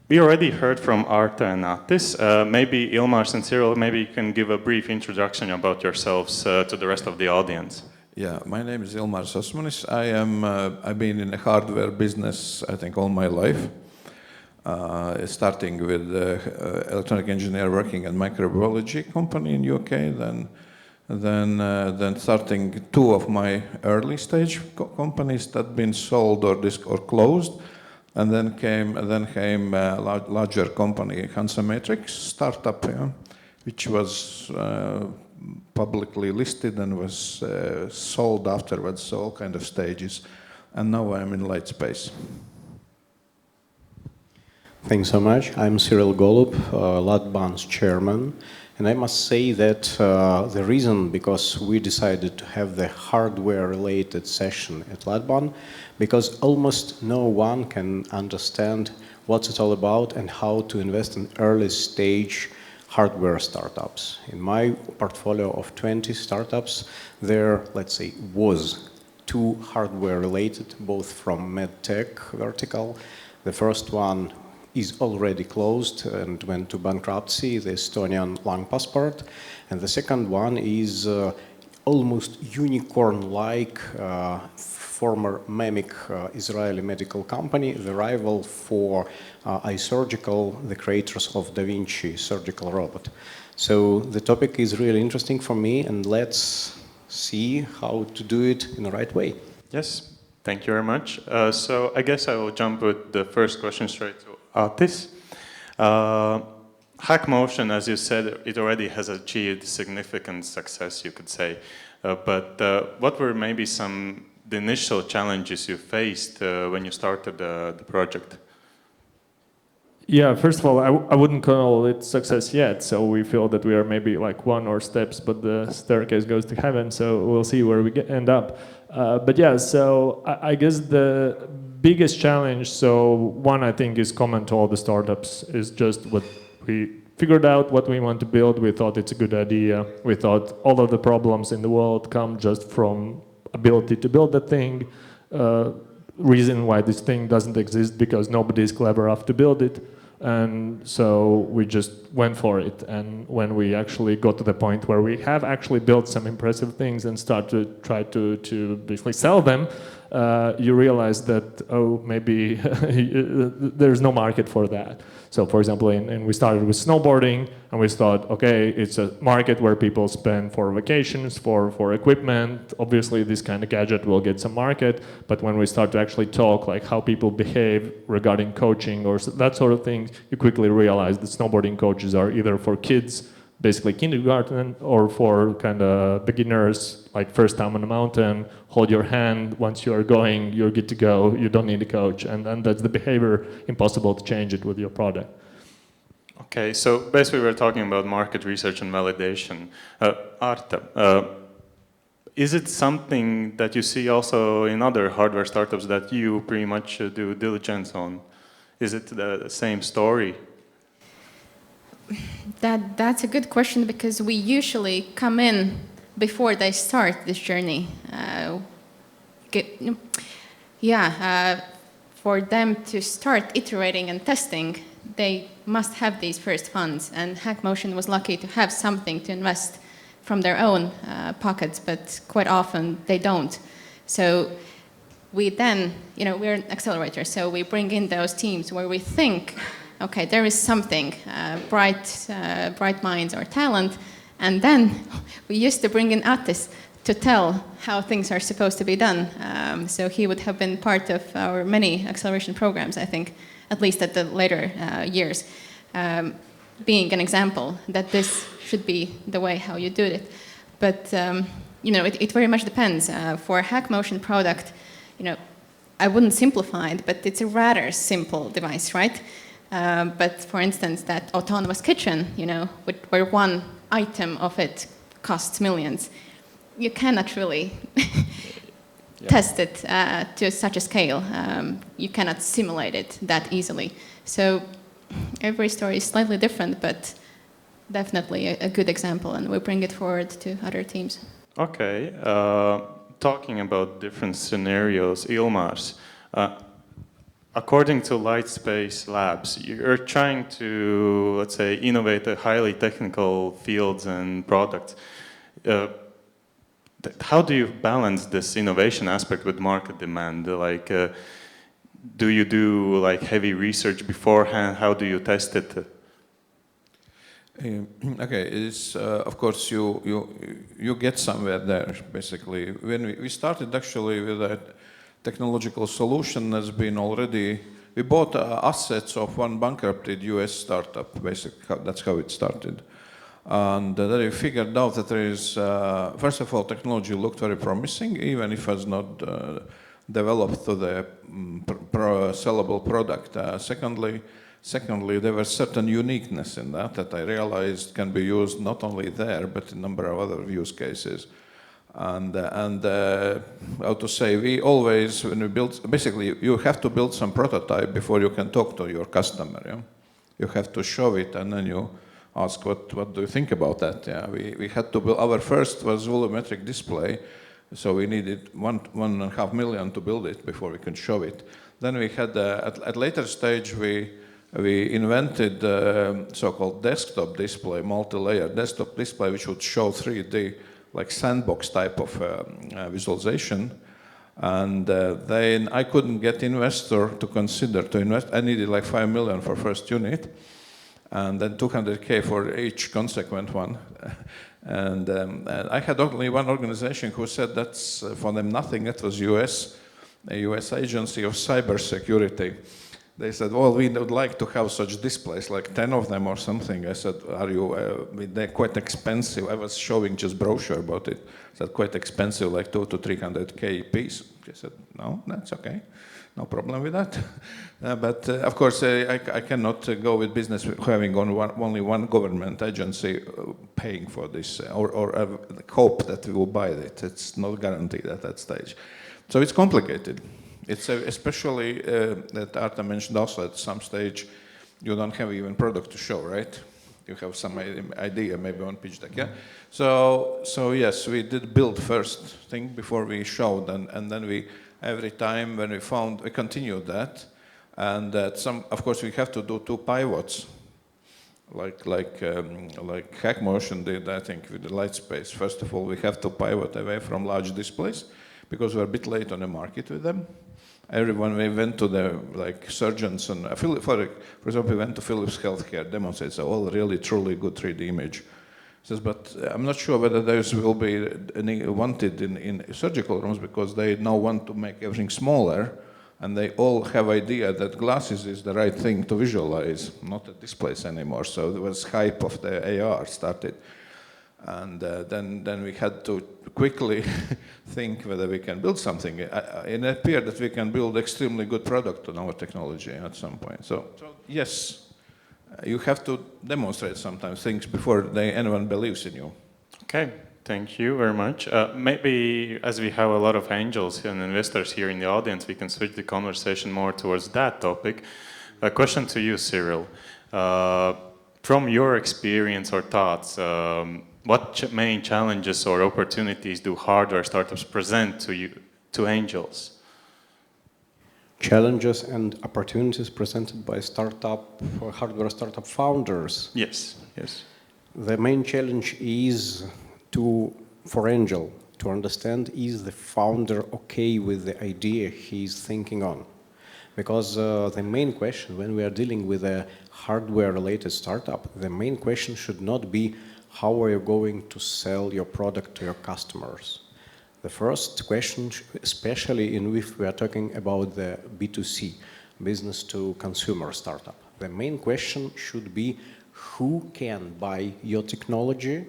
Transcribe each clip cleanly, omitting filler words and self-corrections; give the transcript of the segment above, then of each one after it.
We already heard from Arta and Attis. Maybe Ilmars and Cyril, maybe you can give a brief introduction about yourselves to the rest of the audience. Yeah, my name is Ilmars Osmanis. I've been in the hardware business, I think, all my life. Starting with electronic engineer working at microbiology company in UK, then starting two of my early stage companies that been sold or closed, and then came a larger company, Hansa Matrix startup, yeah, which was publicly listed and was sold afterwards, so all kind of stages, and now I'm in Lightspace. Thanks so much. I'm Cyril Golub, Latban's chairman, and I must say that the reason because we decided to have the hardware-related session at Latban, because almost no one can understand what's it all about and how to invest in early-stage hardware startups. In my portfolio of 20 startups, there, let's say, was 2 hardware-related, both from medtech vertical. The first one is already closed and went to bankruptcy, the Estonian lung passport. And the second one is almost unicorn-like former MEMIC Israeli medical company, the rival for iSurgical, the creators of Da Vinci surgical robot. So the topic is really interesting for me, and let's see how to do it in the right way. Yes, thank you very much. So I guess I will jump with the first question straight to Attis. HackMotion, as you said, it already has achieved significant success, you could say. But what were maybe the initial challenges you faced when you started the project? Yeah, first of all, I wouldn't call it success yet. So we feel that we are maybe like 1 or steps, but the staircase goes to heaven. So we'll see where we end up. But yeah, so I guess the biggest challenge, so one I think is common to all the startups, is just what we figured out what we want to build. We thought it's a good idea. We thought all of the problems in the world come just from ability to build the thing. Reason why this thing doesn't exist because nobody is clever enough to build it. And so we just went for it. And when we actually got to the point where we have actually built some impressive things and start to try to basically sell them, you realize that, oh, maybe there's no market for that. So for example, and we started with snowboarding, and we thought, okay, it's a market where people spend for vacations, for equipment. Obviously, this kind of gadget will get some market. But when we start to actually talk like how people behave regarding coaching or that sort of thing, you quickly realize that snowboarding coaches are either for kids, basically kindergarten, or for kind of beginners, like first time on a mountain, hold your hand, once you are going, you're good to go, you don't need a coach, and that's the behavior, impossible to change it with your product. Okay, so basically we're talking about market research and validation. Arta, is it something that you see also in other hardware startups that you pretty much do diligence on? Is it the same story? That's a good question, because we usually come in before they start this journey. For them to start iterating and testing, they must have these first funds. And HackMotion was lucky to have something to invest from their own pockets, but quite often they don't. So we then, we're an accelerator, so we bring in those teams where we think, okay, there is something, bright minds or talent, and then we used to bring in Attis to tell how things are supposed to be done. So he would have been part of our many acceleration programs, I think, at least at the later years, being an example that this should be the way how you do it. But it very much depends. For a HackMotion product, I wouldn't simplify it, but it's a rather simple device, right? But for instance, that autonomous kitchen, where one item of it costs millions, you cannot really test it to such a scale. You cannot simulate it that easily. So every story is slightly different, but definitely a good example, and we bring it forward to other teams. Okay, talking about different scenarios, Ilmars, according to Lightspace Labs, you're trying to, let's say, innovate a highly technical fields and products. How do you balance this innovation aspect with market demand? Like, do you do like heavy research beforehand? How do you test it? Okay, it's of course you get somewhere there basically. When we started actually with a technological solution has been already, we bought assets of one bankrupted US startup, basically that's how it started. And then we figured out that there is, first of all, technology looked very promising, even if it was not developed to the sellable product. Secondly, there was certain uniqueness in that I realized can be used not only there, but in a number of other use cases. And how to say, we always, when we build, basically you have to build some prototype before you can talk to your customer. Yeah? You have to show it and then you ask what do you think about that. Yeah? We had to build, our first was volumetric display, so we needed 1.5 million to build it before we could show it. Then we had, at later stage, we invented so-called desktop display, multi-layer desktop display, which would show 3D, like sandbox type of visualization. And then I couldn't get investor to consider to invest. I needed like 5 million for first unit, and then 200K for each consequent one. And I had only one organization who said that's for them nothing. That was a US agency of cybersecurity. They said, well, we would like to have such displays, like 10 of them or something. I said, are you, they're quite expensive. I was showing just brochure about it. I said, quite expensive, like 200 to 300K piece. They said, no, that's okay. No problem with that. But of course, I cannot go with business having only one government agency paying for this or hope that we will buy it. It's not guaranteed at that stage. So it's complicated. It's especially that Arta mentioned also at some stage, you don't have even product to show, right? You have some idea, maybe on pitch deck, yeah? So yes, we did build first thing before we showed, and then we, every time when we found, we continued that. And of course, we have to do 2 pivots, like HackMotion did, I think, with the Lightspace. First of all, we have to pivot away from large displays because we're a bit late on the market with them. Everyone, we went to the surgeons and for example, we went to Philips Healthcare, demonstrates all really truly good 3D image. Says, but I'm not sure whether those will be wanted in surgical rooms because they now want to make everything smaller, and they all have idea that glasses is the right thing to visualize, not the displays anymore. So there was hype of the AR started. And then we had to quickly think whether we can build something. It appeared that we can build extremely good product on our technology at some point. So yes, you have to demonstrate sometimes things before anyone believes in you. Okay, thank you very much. Maybe as we have a lot of angels and investors here in the audience, we can switch the conversation more towards that topic. A question to you, Cyril. From your experience or thoughts, what main challenges or opportunities do hardware startups present to angels? Challenges and opportunities presented by hardware startup founders. Yes. The main challenge is for angel to understand, is the founder okay with the idea he's thinking on? Because the main question when we are dealing with a hardware-related startup, the main question should not be how are you going to sell your product to your customers. The first question, especially if we are talking about the B2C, business to consumer startup, the main question should be who can buy your technology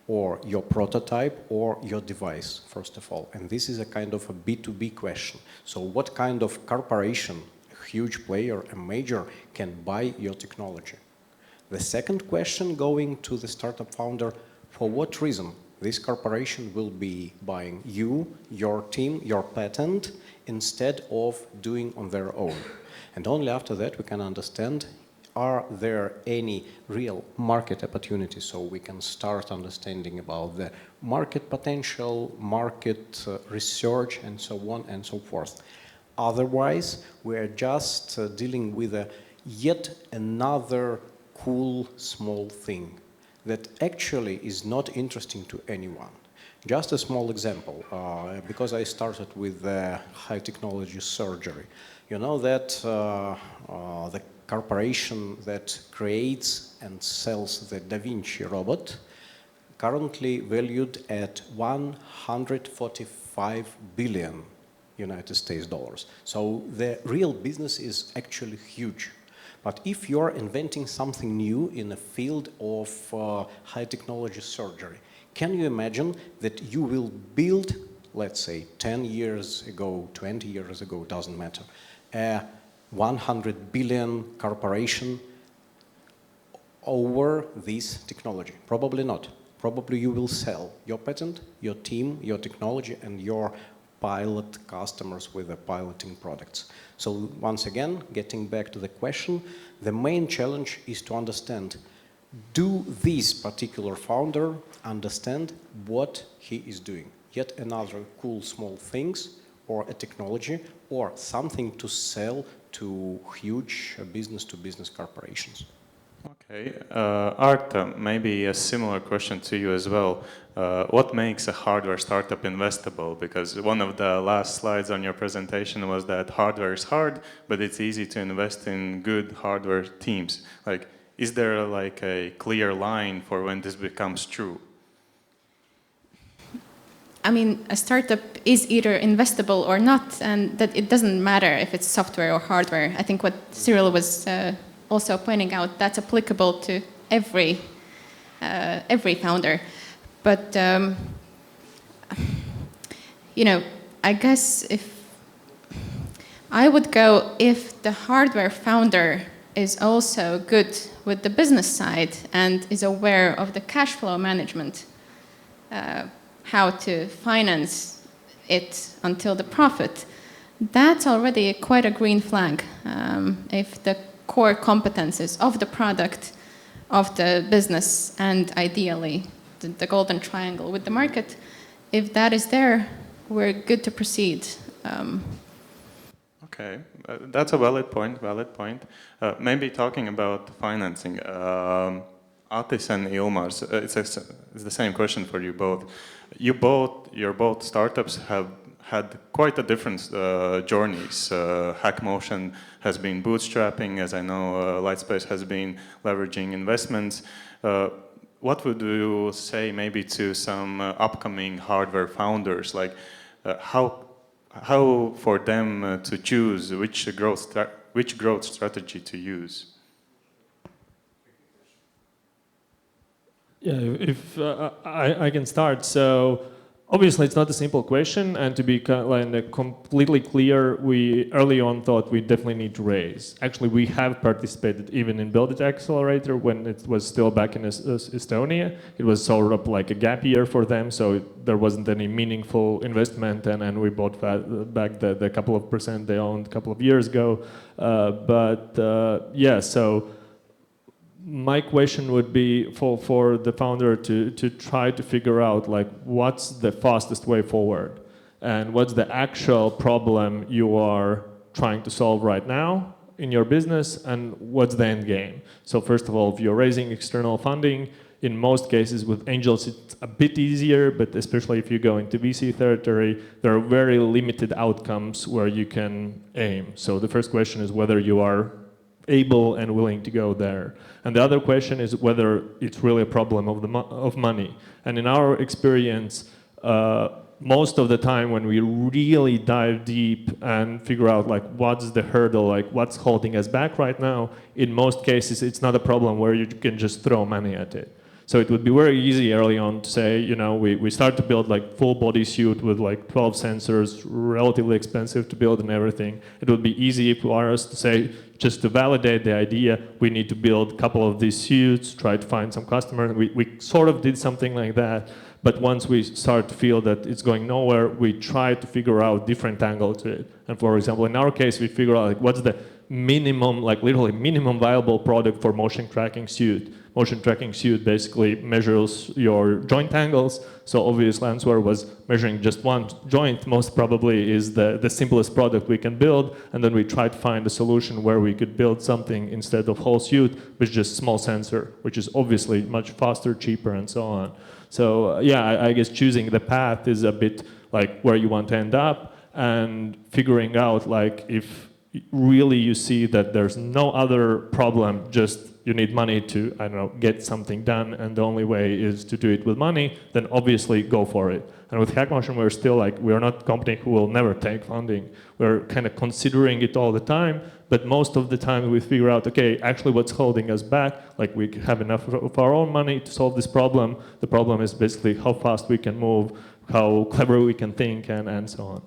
or your prototype or your device, first of all. And this is a kind of a B2B question. So what kind of corporation, a huge player, a major, can buy your technology? The second question going to the startup founder, for what reason this corporation will be buying you, your team, your patent, instead of doing on their own? And only after that we can understand, are there any real market opportunities, so we can start understanding about the market potential, market research, and so on and so forth. Otherwise, we're just dealing with yet another cool small thing that actually is not interesting to anyone. Just a small example, because I started with high technology surgery. You know that the corporation that creates and sells the Da Vinci robot currently valued at 145 billion United States dollars. So the real business is actually huge. But if you're inventing something new in a field of high technology surgery, can you imagine that you will build, let's say 10 years ago, 20 years ago, doesn't matter, a 100 billion corporation over this technology? Probably not. Probably you will sell your patent, your team, your technology, and your pilot customers with the piloting products. So once again, getting back to the question, the main challenge is to understand, do this particular founder understand what he is doing? Yet another cool small things, or a technology, or something to sell to huge business-to-business corporations. Okay, Arta, maybe a similar question to you as well. What makes a hardware startup investable? Because one of the last slides on your presentation was that hardware is hard, but it's easy to invest in good hardware teams. Like, is there like a clear line for when this becomes true? I mean, a startup is either investable or not, and that it doesn't matter if it's software or hardware. I think what Cyril was also pointing out, that's applicable to every founder. But you know, I guess if I would go, if the hardware founder is also good with the business side and is aware of the cash flow management, how to finance it until the profit, that's already quite a green flag. If the core competences of the product, of the business, and ideally the golden triangle with the market, if that is there, we're good to proceed. Okay, that's a valid point, maybe talking about financing. Atis and Ilmars, it's the same question for you both. Your both startups have had quite a different journeys. HackMotion has been bootstrapping, as I know Lightspace has been leveraging investments. What would you say maybe to some upcoming hardware founders, like how for them to choose which growth strategy to use? Yeah, if I can start. So obviously it's not a simple question, and to be completely clear, we early on thought we definitely need to raise. Actually, we have participated even in Build It Accelerator when it was still back in Estonia. It was sort of like a gap year for them, so there wasn't any meaningful investment, and we bought back the couple of percent they owned a couple of years ago. Yeah, so my question would be for the founder to try to figure out like what's the fastest way forward and what's the actual problem you are trying to solve right now in your business and what's the end game. So first of all, if you're raising external funding, in most cases with angels it's a bit easier, but especially if you go into VC territory, there are very limited outcomes where you can aim. So the first question is whether you are able and willing to go there. And the other question is whether it's really a problem of money. And in our experience, most of the time when we really dive deep and figure out like what's the hurdle, like what's holding us back right now, in most cases it's not a problem where you can just throw money at it. So it would be very easy early on to say, you know, we start to build like full body suit with like 12 sensors, relatively expensive to build and everything. It would be easy for us to say, just to validate the idea, we need to build a couple of these suits, try to find some customer. We sort of did something like that. But once we start to feel that it's going nowhere, we try to figure out different angle to it. And for example, in our case, we figure out like, what's the minimum, like literally minimum viable product for motion tracking suit. Motion tracking suit basically measures your joint angles. So obviously Answer was measuring just one joint, most probably is the simplest product we can build. And then we tried to find a solution where we could build something instead of whole suit with just small sensor, which is obviously much faster, cheaper, and so on. So yeah, I guess choosing the path is a bit like where you want to end up, and figuring out like if really you see that there's no other problem, just you need money to, I don't know, get something done, and the only way is to do it with money, then obviously go for it. And with HackMotion, we're still like, we're not a company who will never take funding. We're kind of considering it all the time, but most of the time we figure out, okay, actually what's holding us back, like we have enough of our own money to solve this problem. The problem is basically how fast we can move, how clever we can think, and so on.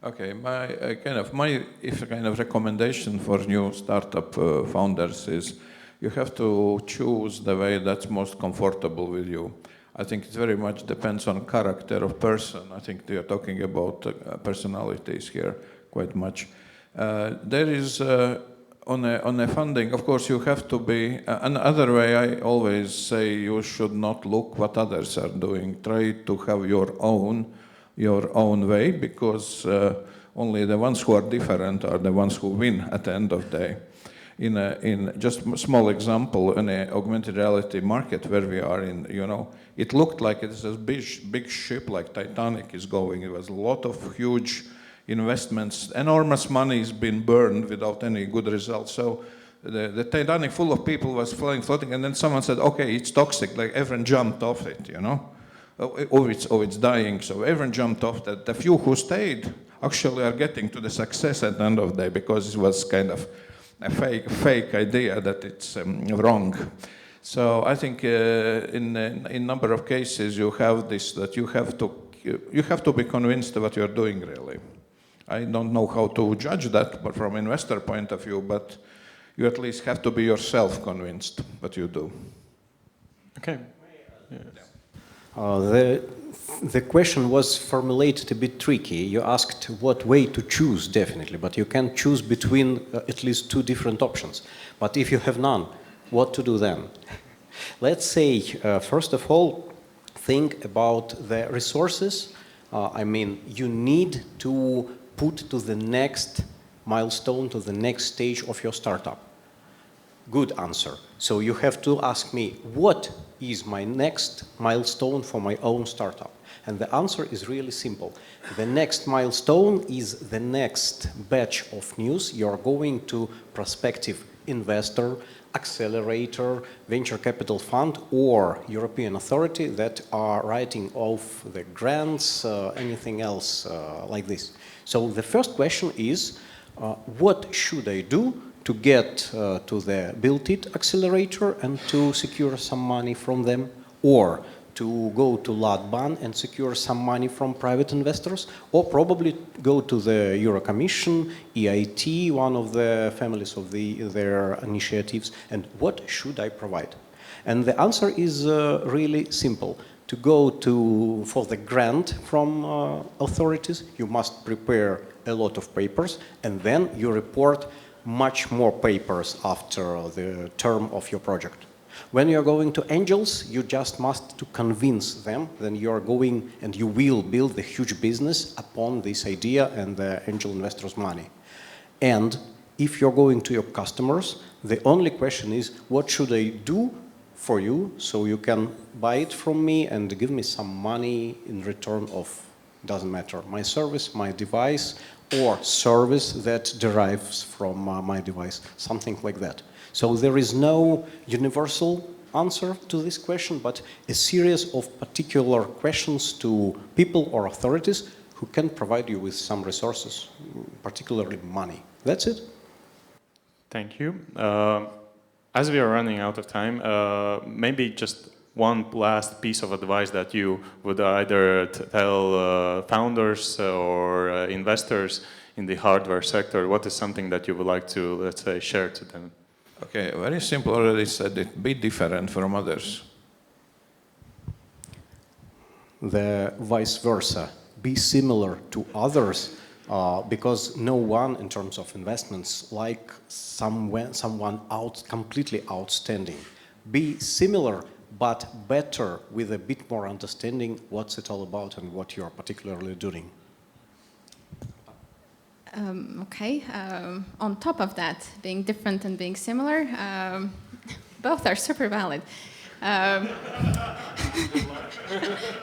Okay, my kind of recommendation for new startup founders is you have to choose the way that's most comfortable with you. I think it very much depends on character of person. I think they are talking about personalities here quite much. There is on a funding, of course, you have to be. Another way, I always say you should not look what others are doing. Try to have your own way, because only the ones who are different are the ones who win at the end of the day. In just a small example, in an augmented reality market where we are in, it looked like it's a big ship like Titanic is going. It was a lot of huge investments, enormous money has been burned without any good results. So the Titanic full of people was floating, and then someone said, okay, it's toxic, like everyone jumped off it, it's dying. So everyone jumped off that. The few who stayed actually are getting to the success at the end of the day, because it was kind of a fake idea that it's wrong. So I think in a number of cases you have this, that you have to be convinced of what you're doing really. I don't know how to judge that, but from investor point of view, but you at least have to be yourself convinced what you do. Okay. The question was formulated a bit tricky. You asked what way to choose, definitely, but you can choose between at least two different options. But if you have none, what to do then? Let's say, first of all, think about the resources. You need to put to the next milestone, to the next stage of your startup. Good answer. So you have to ask me, what is my next milestone for my own startup? And the answer is really simple. The next milestone is the next batch of news you're going to prospective investor, accelerator, venture capital fund, or European authority that are writing off the grants, anything else like this. So the first question is, what should I do to get to the Build It accelerator and to secure some money from them, or to go to LATBAN and secure some money from private investors, or probably go to the Euro Commission, EIT, one of the families of their initiatives, and what should I provide? And the answer is really simple. To go for the grant from authorities, you must prepare a lot of papers, and then you report much more papers after the term of your project. When you're going to angels, you just must to convince them that you're going and you will build a huge business upon this idea and the angel investors' money. And if you're going to your customers, the only question is, what should I do for you so you can buy it from me and give me some money in return of, doesn't matter, my service, my device, or service that derives from my device, something like that. So there is no universal answer to this question, but a series of particular questions to people or authorities who can provide you with some resources, particularly money. That's it. Thank you. As we are running out of time, maybe just one last piece of advice that you would either tell founders or investors in the hardware sector. What is something that you would like to, let's say, share to them? Okay, very simple, already said it, be different from others. The vice versa, be similar to others, because no one, in terms of investments, like someone completely outstanding. Be similar, but better, with a bit more understanding what's it all about and what you're particularly doing. Okay. On top of that, being different and being similar, both are super valid.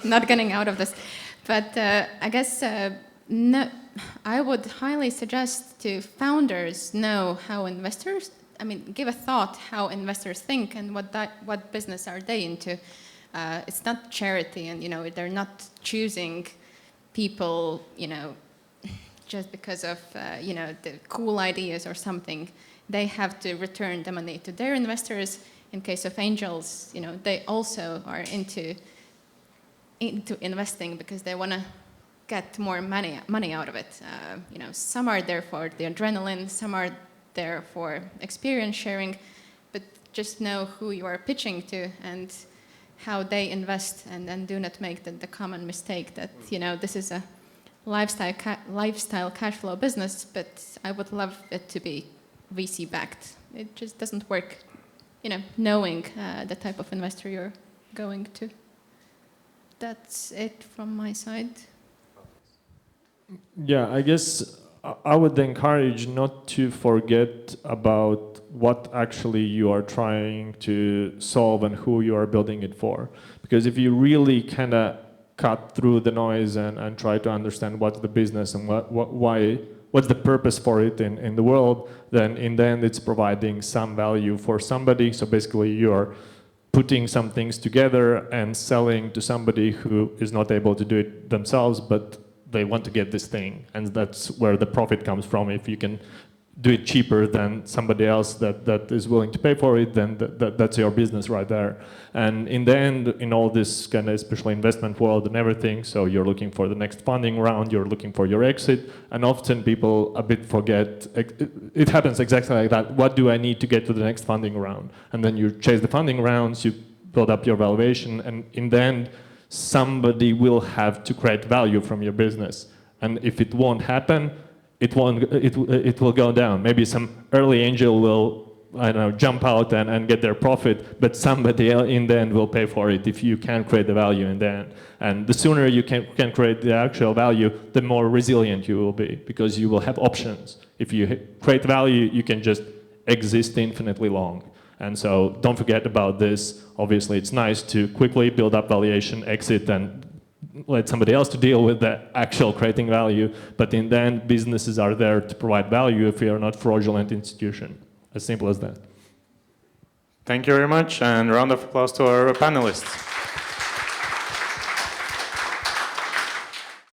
Not getting out of this. But I guess no, I would highly suggest to founders know how investors, give a thought how investors think and what business are they into. It's not charity, and they're not choosing people, just because of the cool ideas or something. They have to return the money to their investors. In case of angels, they also are into investing because they want to get more money out of it. Some are there for the adrenaline, some are there for experience sharing, but just know who you are pitching to and how they invest, and do not make the common mistake that this is a lifestyle cash flow business, but I would love it to be VC backed. It just doesn't work. Knowing the type of investor you're going to. That's it from my side. Yeah, I guess I would encourage not to forget about what actually you are trying to solve and who you are building it for. Because if you really kind of cut through the noise and try to understand what's the business and what's the purpose for it in the world, then in the end it's providing some value for somebody. So basically you're putting some things together and selling to somebody who is not able to do it themselves, but they want to get this thing. And that's where the profit comes from. If you can do it cheaper than somebody else that is willing to pay for it, then that's your business right there. And in the end, in all this kind of especially investment world and everything, so you're looking for the next funding round, you're looking for your exit, and often people a bit forget, it happens exactly like that. What do I need to get to the next funding round? And then you chase the funding rounds, you build up your valuation, and in the end, somebody will have to create value from your business. And if it won't happen, it will go down. Maybe some early angel will, I don't know, jump out and get their profit, but somebody else in the end will pay for it if you can create the value in the end. And the sooner you can create the actual value, the more resilient you will be, because you will have options. If you create value, you can just exist infinitely long. And so don't forget about this. Obviously, it's nice to quickly build up valuation, exit, and let somebody else to deal with the actual creating value. But in the end, businesses are there to provide value if you are not a fraudulent institution. As simple as that. Thank you very much, and a round of applause to our panelists.